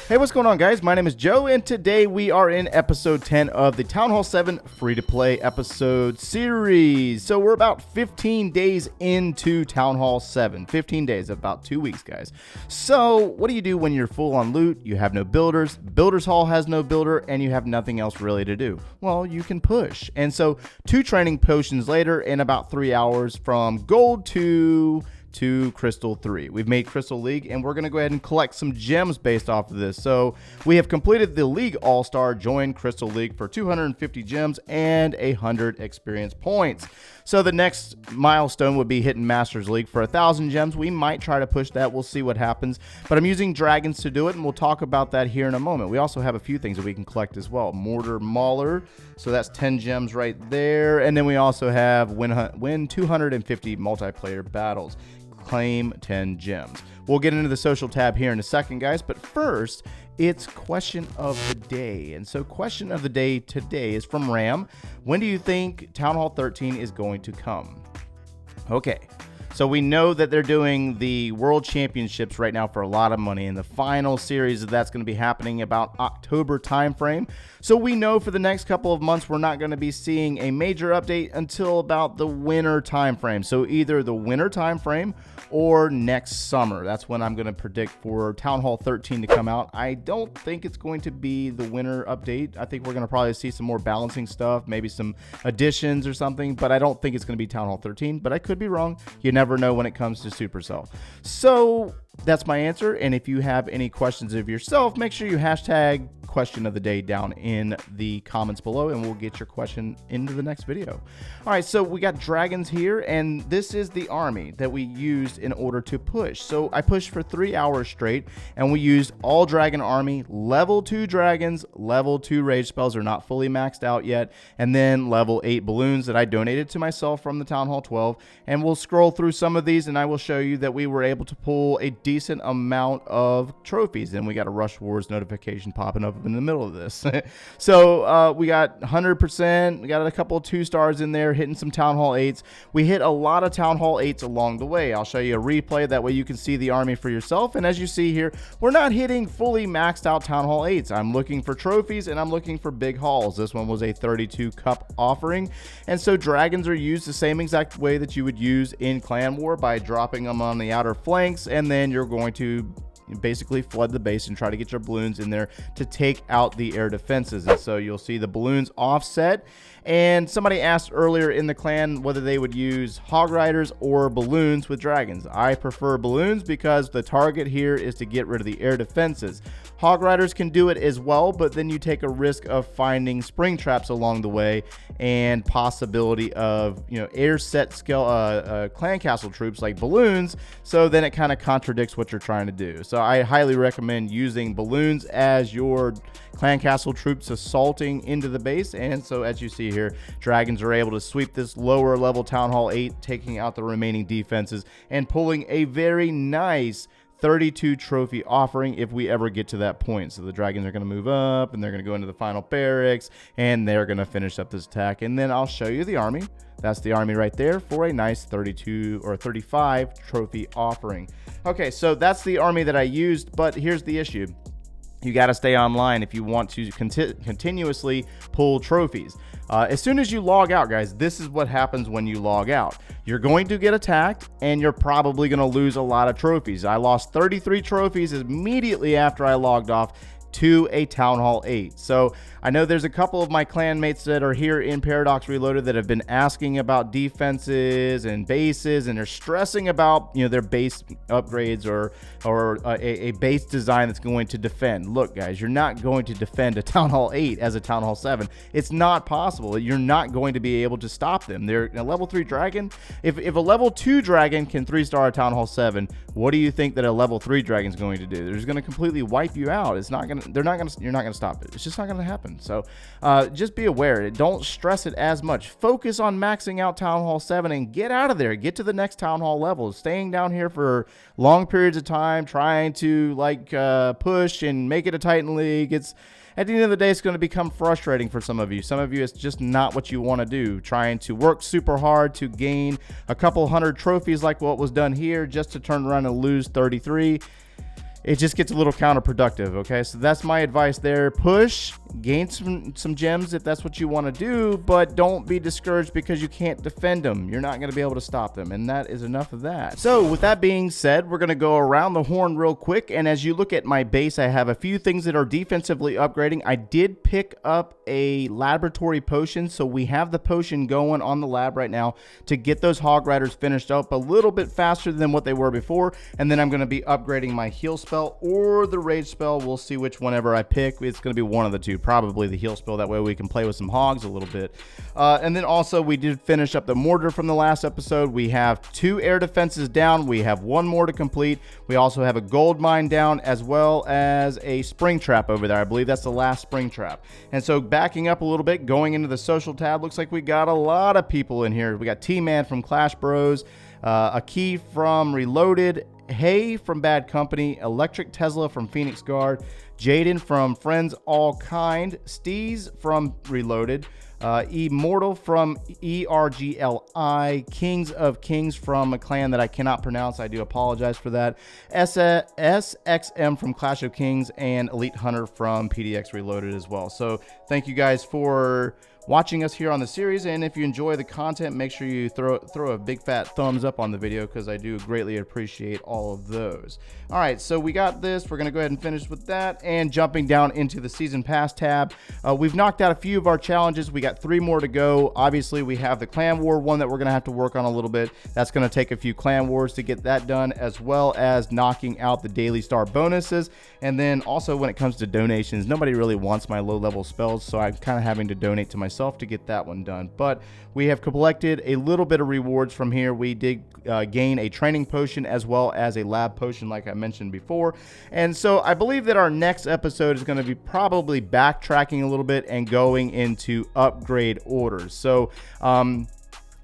Hey, what's going on, guys? My name is Joe, and today we are in episode 10 of the Town Hall 7 free-to-play episode series. So we're about 15 days into Town Hall 7. 15 days, about 2 weeks, guys. So what do you do when you're full on loot, you have no builders, Builder's Hall has no builder, and you have nothing else really to do? Well, you can push. And so 2 training potions later, in about 3 hours from gold to Crystal 3. We've made Crystal League, and we're going to go ahead and collect some gems based off of this. So we have completed the League All-Star, joined Crystal League for 250 gems and 100 experience points. So the next milestone would be hitting Masters League for 1,000 gems. We might try to push that. We'll see what happens. But I'm using dragons to do it, and we'll talk about that here in a moment. We also have a few things that we can collect as well. Mortar Mauler, so that's 10 gems right there. And then we also have win 250 multiplayer battles. Claim 10 gems. We'll get into the social tab here in a second, guys, but first it's question of the day. And so question of the day today is from Ram. When do you think Town Hall 13 is going to come? Okay, so we know that they're doing the World Championships right now for a lot of money, and the final series of that's going to be happening about October timeframe. So we know for the next couple of months we're not going to be seeing a major update until about the winter timeframe. So either the winter timeframe or next summer. That's when I'm going to predict for Town Hall 13 to come out. I don't think it's going to be the winter update. I think we're going to probably see some more balancing stuff, maybe some additions or something, but I don't think it's going to be Town Hall 13, but I could be wrong. You never know when it comes to Supercell. So that's my answer, and if you have any questions of yourself, make sure you hashtag question of the day down in the comments below, and we'll get your question into the next video. All right, so we got dragons here, and this is the army that we used in order to push. So I pushed for 3 hours straight, and we used all dragon army, level 2 dragons, level 2 rage spells are not fully maxed out yet, and then level 8 balloons that I donated to myself from the Town Hall 12. And we'll scroll through some of these, and I will show you that we were able to pull a decent amount of trophies. And we got a Rush Wars notification popping up in the middle of this. So we got 100%, we got a couple of 2 stars in there, hitting some Town Hall 8s. We hit a lot of Town Hall 8s along the way. I'll show you a replay, that way you can see the army for yourself. And as you see here, we're not hitting fully maxed out Town Hall 8s. I'm looking for trophies, and I'm looking for big hauls. This one was a 32 cup offering, and so dragons are used the same exact way that you would use in Clan War, by dropping them on the outer flanks, and then you're going to basically flood the base and try to get your balloons in there to take out the air defenses. And so you'll see the balloons offset. And somebody asked earlier in the clan whether they would use hog riders or balloons with dragons. I prefer balloons because the target here is to get rid of the air defenses. Hog riders can do it as well, but then you take a risk of finding spring traps along the way, and possibility of, you know, air set clan castle troops like balloons. So then it kind of contradicts what you're trying to do. So I highly recommend using balloons as your clan castle troops assaulting into the base. And so as you see here, dragons are able to sweep this lower level Town Hall 8, taking out the remaining defenses and pulling a very nice 32 trophy offering if we ever get to that point. So the dragons are going to move up, and they're going to go into the final barracks, and they're going to finish up this attack. And then I'll show you the army. That's the army right there for a nice 32 or 35 trophy offering. Okay, so that's the army that I used, but here's the issue. You got to stay online if you want to continuously pull trophies. As soon as you log out, guys, this is what happens when you log out. You're going to get attacked, and you're probably going to lose a lot of trophies. I lost 33 trophies immediately after I logged off to a Town Hall 8. So I know there's a couple of my clan mates that are here in PDX Reloaded that have been asking about defenses and bases, and they're stressing about, you know, their base upgrades or a base design that's going to defend. Look, guys, you're not going to defend a Town Hall 8 as a Town Hall 7. It's not possible. You're not going to be able to stop them. They're a level 3 dragon. If a level 2 dragon can 3-star a Town Hall 7, what do you think that a level 3 dragon is going to do? They're just going to completely wipe you out. It's not going to, you're not going to stop it. It's just not going to happen. So just be aware. Don't stress it as much. Focus on maxing out Town Hall 7 and get out of there. Get to the next Town Hall level. Staying down here for long periods of time, trying to push and make it a Titan League. At the end of the day, it's going to become frustrating for some of you. Some of you, it's just not what you want to do. Trying to work super hard to gain a couple hundred trophies like what was done here, just to turn around and lose 33. it just gets a little counterproductive. Okay, so that's my advice there. Push, gain some gems if that's what you want to do, but don't be discouraged because you can't defend them. You're not going to be able to stop them, and that is enough of that. So with that being said, we're going to go around the horn real quick, and as you look at my base, I have a few things that are defensively upgrading. I did pick up a laboratory potion, so we have the potion going on the lab right now to get those hog riders finished up a little bit faster than what they were before, and then I'm going to be upgrading my heal spell or the rage spell. We'll see which whenever I pick. It's going to be one of the two, probably the heal spell. That way we can play with some hogs a little bit. And then also we did finish up the mortar from the last episode. We have 2 air defenses down. We have 1 more to complete. We also have a gold mine down, as well as a spring trap over there. I believe that's the last spring trap. And so backing up a little bit, going into the social tab, looks like we got a lot of people in here. We got T-Man from Clash Bros, a Key from Reloaded, Hay from Bad Company, Electric Tesla from Phoenix Guard, Jaden from Friends All Kind, Steez from Reloaded, Immortal from ERGLI, Kings of Kings from a clan that I cannot pronounce. I do apologize for that. SXM from Clash of Kings, and Elite Hunter from PDX Reloaded as well. So thank you guys for watching us here on the series, and if you enjoy the content, make sure you throw a big fat thumbs up on the video, because I do greatly appreciate all of those. All right, so we got this. We're going to go ahead and finish with that, and jumping down into the season pass tab, we've knocked out a few of our challenges. We got 3 more to go. Obviously, we have the clan war one that we're going to have to work on a little bit. That's going to take a few clan wars to get that done, as well as knocking out the daily star bonuses. And then also when it comes to donations, nobody really wants my low level spells, so I'm kind of having to donate to myself to get that one done. But we have collected a little bit of rewards from here. We did gain a training potion as well as a lab potion, like I mentioned before. And so I believe that our next episode is going to be probably backtracking a little bit and going into upgrade orders. So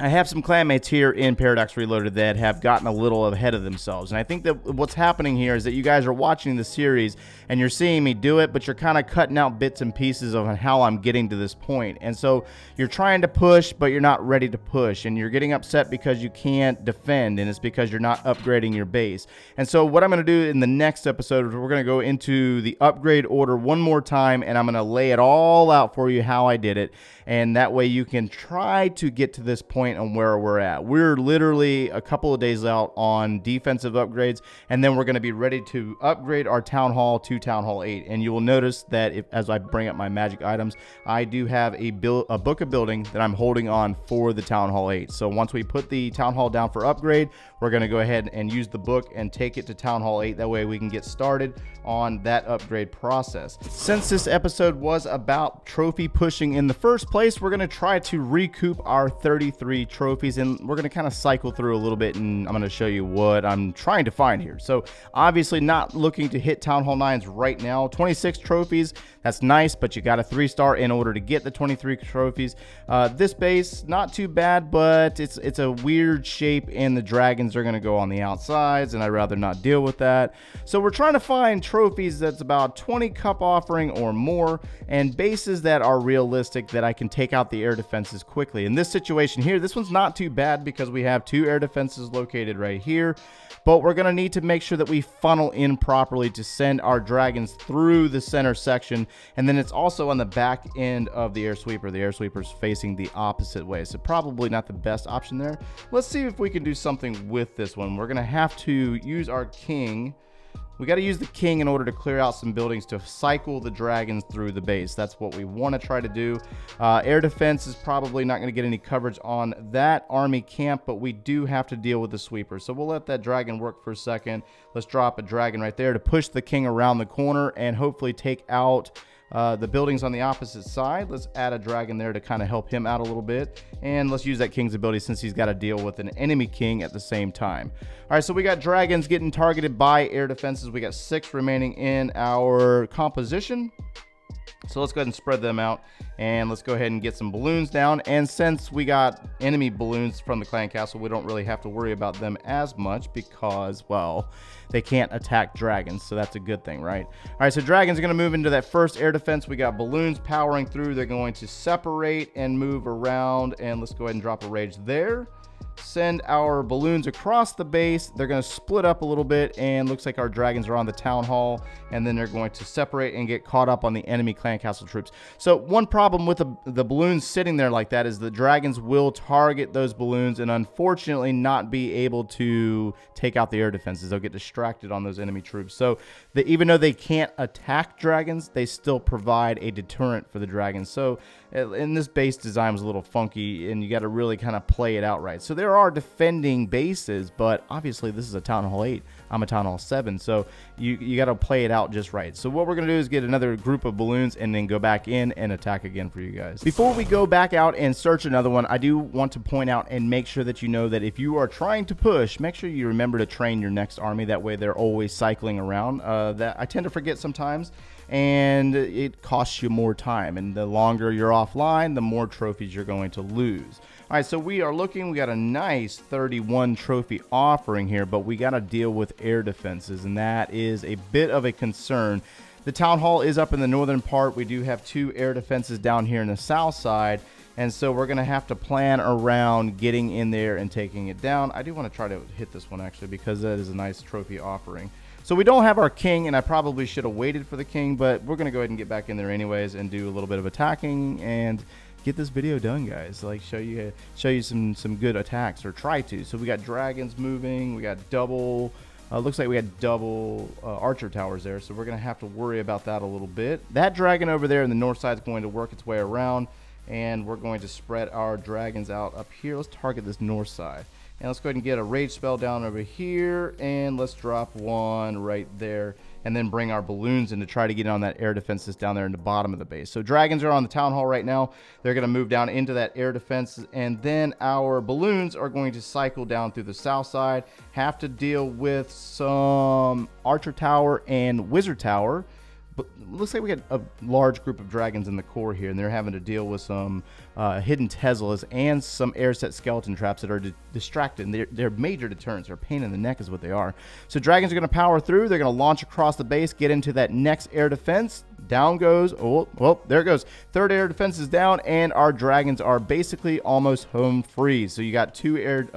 I have some clanmates here in PDX Reloaded that have gotten a little ahead of themselves. And I think that what's happening here is that you guys are watching the series and you're seeing me do it, but you're kind of cutting out bits and pieces of how I'm getting to this point. And so you're trying to push, but you're not ready to push. And you're getting upset because you can't defend, and it's because you're not upgrading your base. And so what I'm going to do in the next episode is we're going to go into the upgrade order one more time, and I'm going to lay it all out for you how I did it. And that way you can try to get to this point on where we're at. We're literally a couple of days out on defensive upgrades, and then we're going to be ready to upgrade our Town Hall to Town Hall 8. And you will notice that as I bring up my magic items, I do have a book of building that I'm holding on for the Town Hall 8. So once we put the Town Hall down for upgrade, we're going to go ahead and use the book and take it to Town Hall 8. That way we can get started on that upgrade process. Since this episode was about trophy pushing in the first place, we're going to try to recoup our 33 trophies, and we're going to kind of cycle through a little bit, and I'm going to show you what I'm trying to find here. So obviously not looking to hit Town Hall 9s right now. 26 trophies, that's nice, but you got a 3-star in order to get the 23 trophies. This base, not too bad, but it's a weird shape, and the dragons are going to go on the outsides, and I'd rather not deal with that. So we're trying to find trophies that's about 20 cup offering or more, and bases that are realistic that I can take out the air defenses quickly. In this situation here, this one's not too bad because we have 2 air defenses located right here, but we're going to need to make sure that we funnel in properly to send our dragons through the center section. And then it's also on the back end of the air sweeper. The air sweeper's facing the opposite way, so probably not the best option there. Let's see if we can do something with this one. We're going to have to use our king. We got to use the king in order to clear out some buildings to cycle the dragons through the base. That's what we want to try to do. Air defense is probably not going to get any coverage on that army camp, but we do have to deal with the sweeper. So we'll let that dragon work for a second. Let's drop a dragon right there to push the king around the corner and hopefully take out the buildings on the opposite side. Let's add a dragon there to kind of help him out a little bit. And let's use that king's ability since he's got to deal with an enemy king at the same time. All right, so we got dragons getting targeted by air defenses. We got 6 remaining in our composition. So let's go ahead and spread them out, and let's go ahead and get some balloons down. And since we got enemy balloons from the clan castle, we don't really have to worry about them as much because, well, they can't attack dragons, so that's a good thing, right? All right, so dragons are going to move into that first air defense. We got balloons powering through. They're going to separate and move around, and let's go ahead and drop a rage there. send our balloons across the base. They're going to split up a little bit, and looks like our dragons are on the town hall, and then they're going to separate and get caught up on the enemy clan castle troops. So one problem with the balloons sitting there like that is the dragons will target those balloons and unfortunately not be able to take out the air defenses. They'll get distracted on those enemy troops. So even though they can't attack dragons, they still provide a deterrent for the dragons. So in this base design was a little funky, and you got to really kind of play it out right. So there are defending bases, but obviously this is a Town Hall 8. I'm a Town Hall 7, so you got to play it out just right. So what we're going to do is get another group of balloons and then go back in and attack again for you guys. Before we go back out and search another one, I do want to point out and make sure that you know that if you are trying to push, make sure you remember to train your next army. That way they're always cycling around. That I tend to forget sometimes, and it costs you more time, and the longer you're offline, the more trophies you're going to lose. All right, so we are looking, we got a nice 31 trophy offering here, but we got to deal with air defenses, and that is a bit of a concern. The town hall is up in the northern part. We do have 2 air defenses down here in the south side, and so we're going to have to plan around getting in there and taking it down. I do want to try to hit this one actually, because that is a nice trophy offering. So we don't have our king, and I probably should have waited for the king, but we're going to go ahead and get back in there anyways and do a little bit of attacking and get this video done, guys. Like show you some good attacks, or try to. So we got dragons moving, we got double looks like we had double archer towers there, so we're gonna have to worry about that a little bit. That dragon over there in the north side is going to work its way around, and we're going to spread our dragons out up here. Let's target this north side, and let's go ahead and get a rage spell down over here, and let's drop one right there, and then bring our balloons in to try to get on that air defense that's down there in the bottom of the base. So dragons are on the town hall right now. They're going to move down into that air defense, and then our balloons are going to cycle down through the south side, have to deal with some archer tower and wizard tower. But it looks like we got a large group of dragons in the core here, and they're having to deal with some hidden Teslas and some air set skeleton traps that are distracted. And they're major deterrents. They're a pain in the neck is what they are. So dragons are going to power through. They're going to launch across the base, get into that next air defense. Down goes, oh, well, there it goes. Third air defense is down, and our dragons are basically almost home free. So you got 2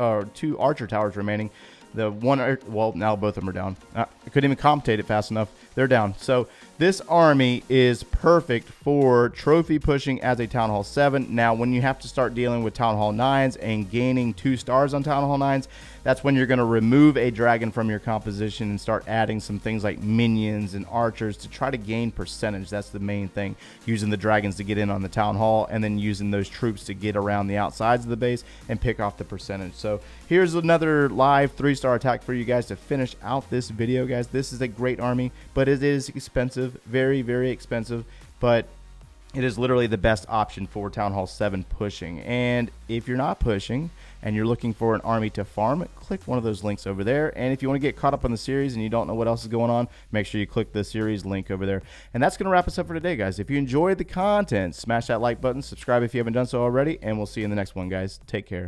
archer towers remaining. The one, well, now both of them are down. I couldn't even commentate it fast enough. They're down. So this army is perfect for trophy pushing as a Town Hall 7. Now, when you have to start dealing with Town Hall 9s and gaining 2 stars on Town Hall 9s, that's when you're going to remove a dragon from your composition and start adding some things like minions and archers to try to gain percentage. That's the main thing. Using the dragons to get in on the Town Hall, and then using those troops to get around the outsides of the base and pick off the percentage. So here's another live 3-star attack for you guys to finish out this video, guys. This is a great army, but it is expensive, very, very expensive, but it is literally the best option for Town Hall 7 pushing. And if you're not pushing and you're looking for an army to farm, click one of those links over there. And if you want to get caught up on the series and you don't know what else is going on, make sure you click the series link over there. And that's going to wrap us up for today, guys. If you enjoyed the content, smash that like button, subscribe if you haven't done so already, and we'll see you in the next one, guys. Take care.